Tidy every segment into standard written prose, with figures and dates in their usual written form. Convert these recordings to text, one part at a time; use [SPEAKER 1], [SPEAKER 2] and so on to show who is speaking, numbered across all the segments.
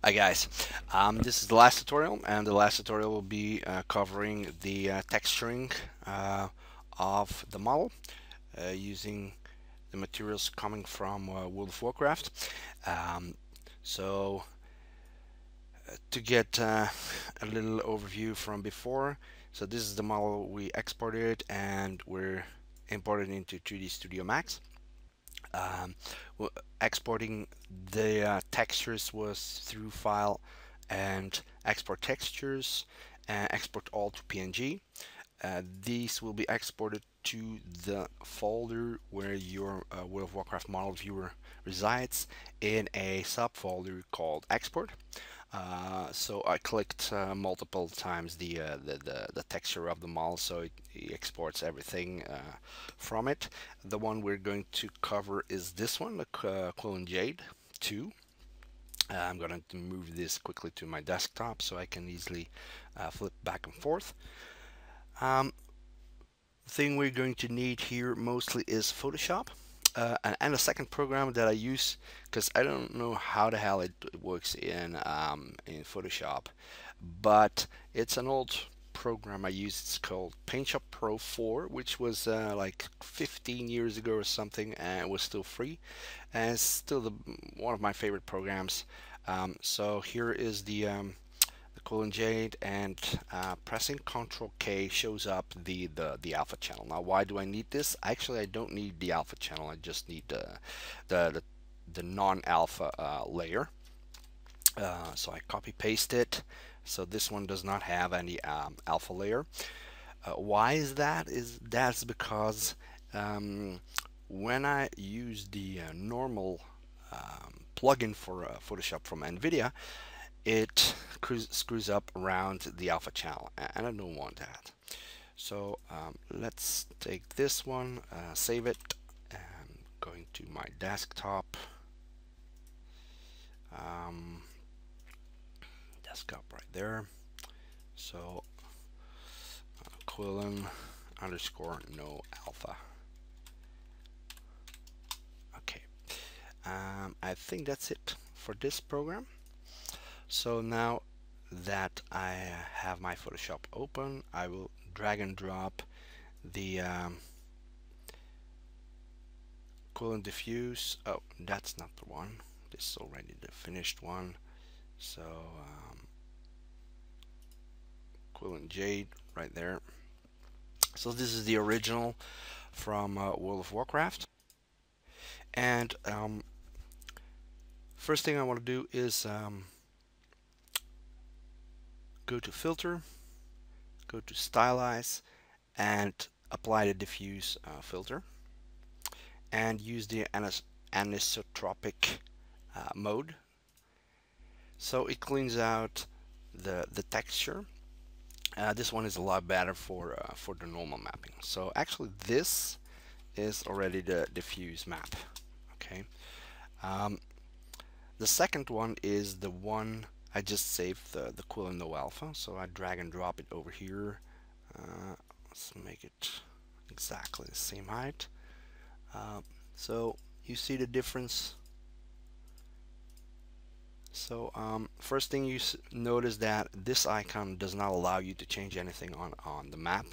[SPEAKER 1] Hi guys, this is the last tutorial, and the last tutorial will be covering the texturing of the model using the materials coming from World of Warcraft. Um, so to get a little overview from before, so this is the model we exported and we're imported into 3D Studio Max. Um, Exporting the textures was through file and export textures and export all to PNG. These will be exported to the folder where your World of Warcraft model viewer resides in a subfolder called export. So I clicked multiple times the texture of the model, so it exports everything from it. The one we're going to cover is this one, the Quillen Jade 2. I'm going to move this quickly to my desktop so I can easily flip back and forth. The thing we're going to need here mostly is Photoshop. And a second program that I use, because I don't know how the hell it works in Photoshop, but it's an old program I use. It's called PaintShop Pro 4, which was like 15 years ago or something, and it was still free, and it's still one of my favorite programs. So here is the Cooling Jade, and pressing Ctrl K shows up the alpha channel. Now, why do I need this? Actually, I don't need the alpha channel. I just need the, the non-alpha layer. So I copy paste it. So this one does not have any alpha layer. Why is that? That's because when I use the normal plugin for Photoshop from NVIDIA, it screws up around the alpha channel, and I don't want that. So let's take this one, save it, and going to my desktop. Um, Desktop right there. So Quillen underscore no alpha. Okay, I think that's it for this program. So now that I have my Photoshop open, I will drag and drop the Coolant Diffuse. Oh, that's not the one. This is already the finished one. So Coolant Jade right there. So this is the original from World of Warcraft. And first thing I want to do is go to Filter, go to Stylize, and apply the Diffuse filter, and use the anisotropic mode. So it cleans out the texture. This one is a lot better for the normal mapping. So actually this is already the diffuse map. Okay. The second one is the one I just saved, the Quillen No Alpha. So I drag and drop it over here. Let's make it exactly the same height. So you see the difference. So first thing you notice that this icon does not allow you to change anything on the map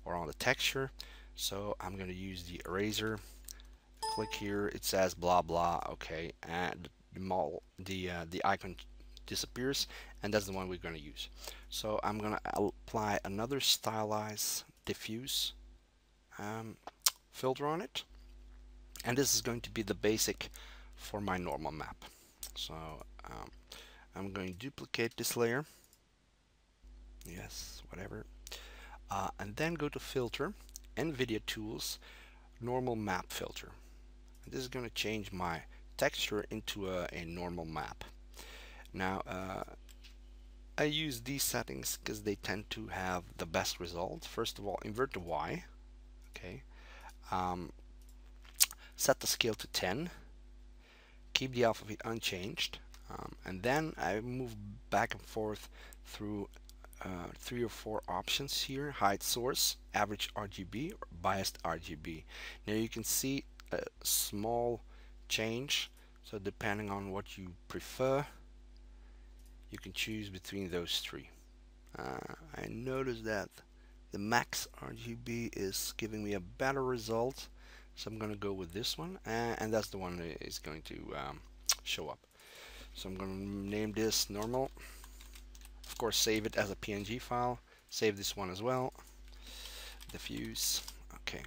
[SPEAKER 1] or on the texture. So I'm going to use the eraser. Click here. It says blah blah. Okay, and the icon disappears, and that's the one we're going to use. So I'm going to apply another stylize diffuse filter on it, and this is going to be the basic for my normal map. So I'm going to duplicate this layer, yes, whatever, and then go to filter, NVIDIA tools, normal map filter. And this is going to change my texture into a normal map. Now I use these settings because they tend to have the best results. First of all, invert the Y. Okay, set the scale to 10, keep the alpha beat unchanged, and then I move back and forth through 3 or 4 options here: hide source, average RGB, or biased RGB. Now you can see a small change, so depending on what you prefer, you can choose between those three. I noticed that the max RGB is giving me a better result, so I'm gonna go with this one, and that's the one that is going to show up. So I'm gonna name this normal. Of course, save it as a PNG file. Save this one as well. Diffuse. Okay.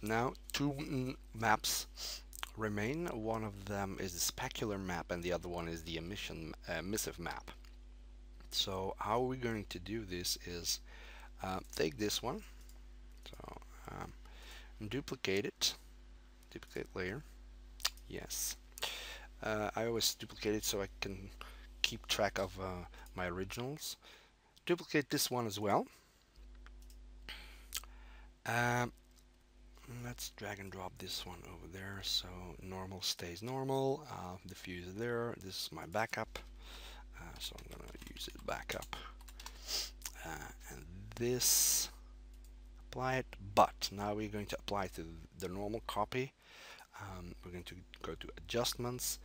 [SPEAKER 1] Now two maps remain. One of them is the specular map, and the other one is the emissive map. So how we're going to do this is take this one, so duplicate it, duplicate layer. Yes, I always duplicate it so I can keep track of my originals. Duplicate this one as well. Let's drag and drop this one over there so normal stays normal. Diffuse there. This is my backup, so I'm gonna use it backup, and this apply it. But now we're going to apply to the normal copy. We're going to go to adjustments,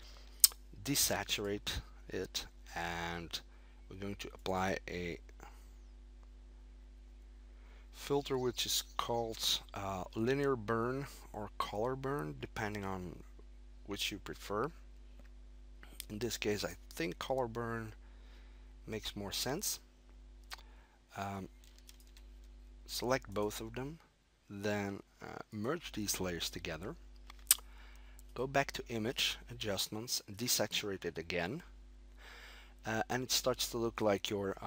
[SPEAKER 1] desaturate it, and we're going to apply a filter which is called linear burn or color burn, depending on which you prefer. In this case, I think color burn makes more sense. Select both of them, then merge these layers together. Go back to image, adjustments, desaturate it again, and it starts to look like your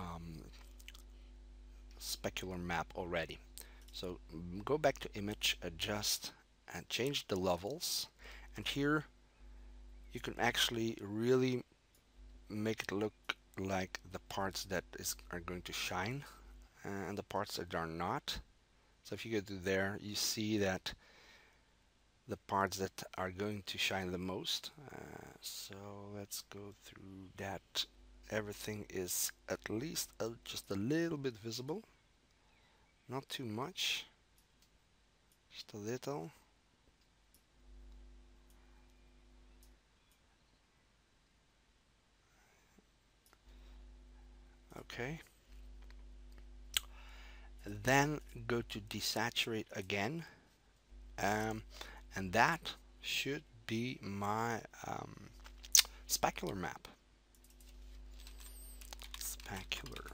[SPEAKER 1] specular map already. So go back to image, adjust, and change the levels, and here you can actually really make it look like the parts that are going to shine and the parts that are not. So if you go to there, you see that the parts that are going to shine the most. So let's go through that. Everything is at least just a little bit visible, not too much, just a little. Okay, then go to desaturate again, and that should be my specular map. Specular.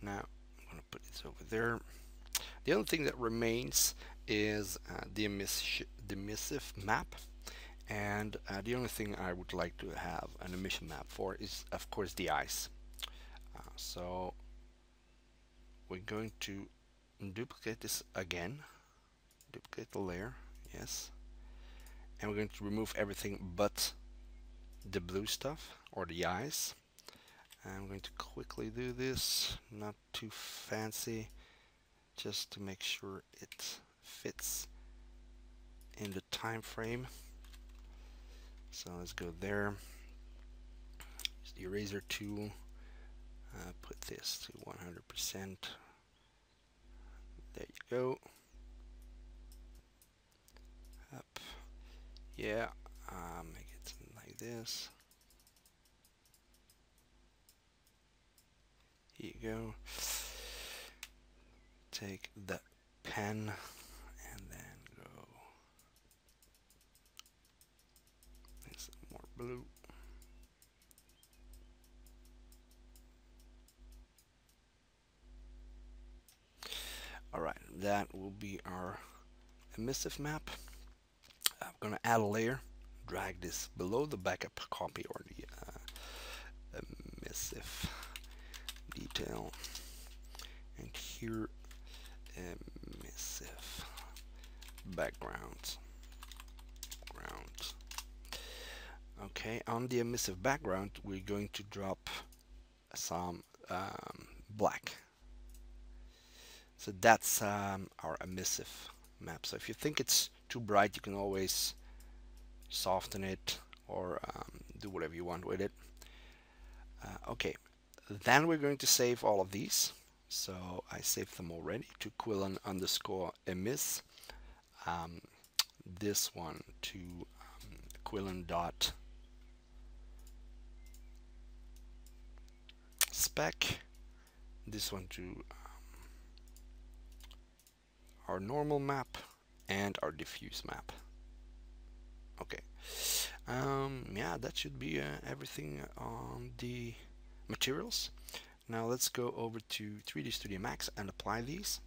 [SPEAKER 1] Now I'm going to put this over there. The only thing that remains is the emissive map, and the only thing I would like to have an emission map for is, of course, the ice. So we're going to duplicate this again, duplicate the layer, yes, and we're going to remove everything but the blue stuff or the ice. I'm going to quickly do this, not too fancy, just to make sure it fits in the time frame. So let's go there, use the eraser tool, put this to 100%. There you go. Up. Yeah, make it like this. Here you go. Take the pen and then go. Make some more blue. Alright, that will be our emissive map. I'm gonna add a layer, drag this below the backup copy or the emissive detail, and here emissive background. Okay, on the emissive background we're going to drop some black. So that's our emissive map. So if you think it's too bright, you can always soften it or do whatever you want with it. Okay, then we're going to save all of these. So I saved them already to Quillen_emiss. This one to Quillen dot spec, this one to our normal map, and our diffuse map. Okay. Yeah, that should be everything on the materials. Now let's go over to 3D Studio Max and apply these.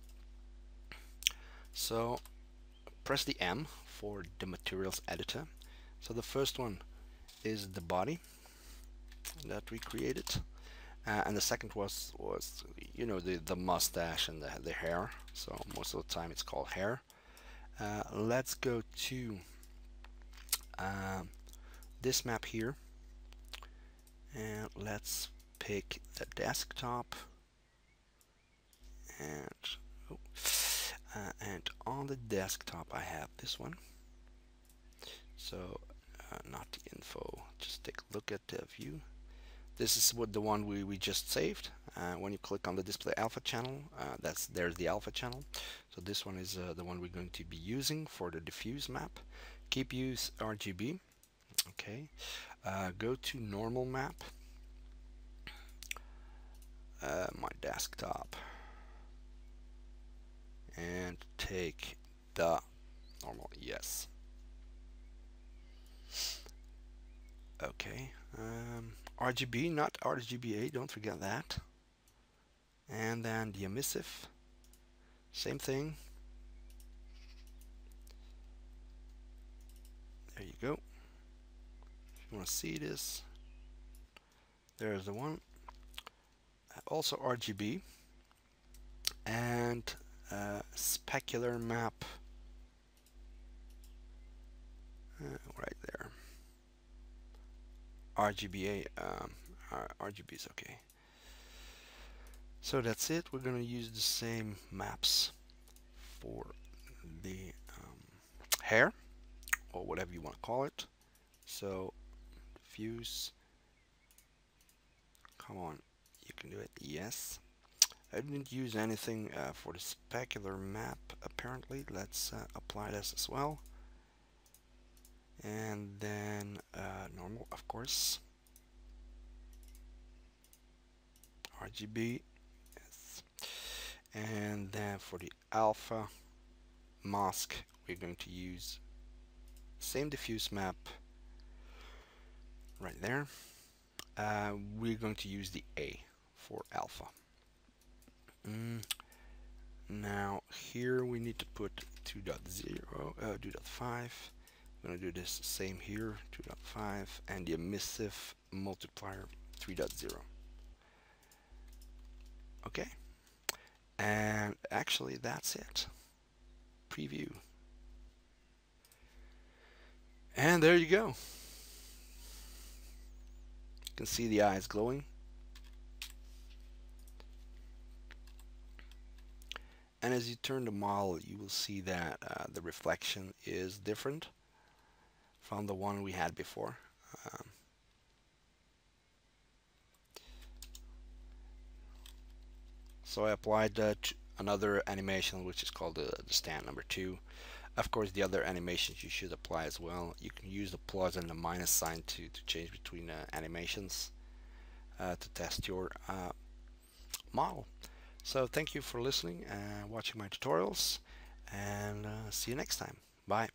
[SPEAKER 1] So press the M for the materials editor. So the first one is the body that we created, and the second was you know, the mustache and the hair. So most of the time it's called hair. Let's go to this map here, and let's pick the desktop, and on the desktop I have this one. So not the info, just take a look at the view. This is what the one we just saved. When you click on the display alpha channel, there's the alpha channel. So this one is the one we're going to be using for the diffuse map. Keep use RGB. Okay, go to normal map, my desktop, and take the normal. Yes. Okay, RGB, not RGBA, don't forget that. And then the emissive, same thing. There you go. If you want to see this, there's the one. Also RGB, and specular map right there. RGBA, RGB is okay. So that's it. We're going to use the same maps for the hair, or whatever you want to call it. So diffuse, come on, you can do it. Yes. I didn't use anything for the specular map apparently. Let's apply this as well. And then normal, of course. RGB. Yes. And then for the alpha mask, we're going to use same diffuse map right there. We're going to use the A for alpha. Now here we need to put 2.0, 2.5. I'm going to do this same here, 2.5, and the emissive multiplier 3.0. Okay, and actually that's it. Preview, and there you go. You can see the eyes glowing. And as you turn the model, you will see that the reflection is different from the one we had before. So I applied another animation, which is called the stand number 2. Of course, the other animations you should apply as well. You can use the plus and the minus sign to change between animations to test your model. So thank you for listening and watching my tutorials, and see you next time. Bye.